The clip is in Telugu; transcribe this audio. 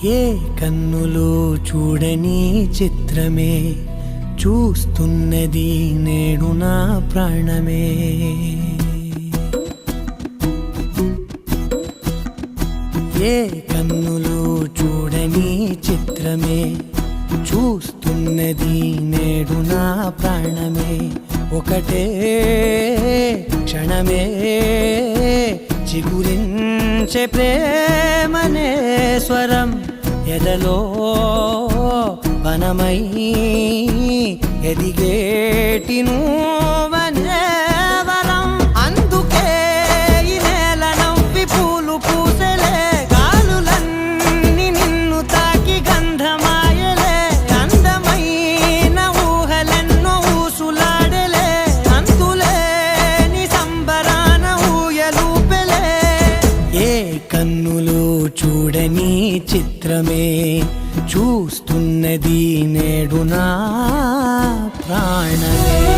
ఏ కన్నులు చూడని చిత్రమే చూస్తున్నది నేడు నా ప్రాణమే. ఏ కన్నులు చూడని చిత్రమే చూస్తున్నది నేడు నా ప్రాణమే. ఒకటే క్షణమే చిగురించే ప్రేమనే స్వరం ఎదలో వనమై ఎదిగేటి నువ్వనే వరం. అందుకే ఈ నేల నవ్వి పూలు పూసెలే, గాలులన్నీ నిన్ను తాకి గంధమాయలే. అందమైన ఊహలెన్నో ఊసులాడలే, అంతులేని సంబరాన ఊయలూపెలే. ఏ కన్నులు చూడని చిత్రమే చూస్తున్నది నేడు నా ప్రాణమే.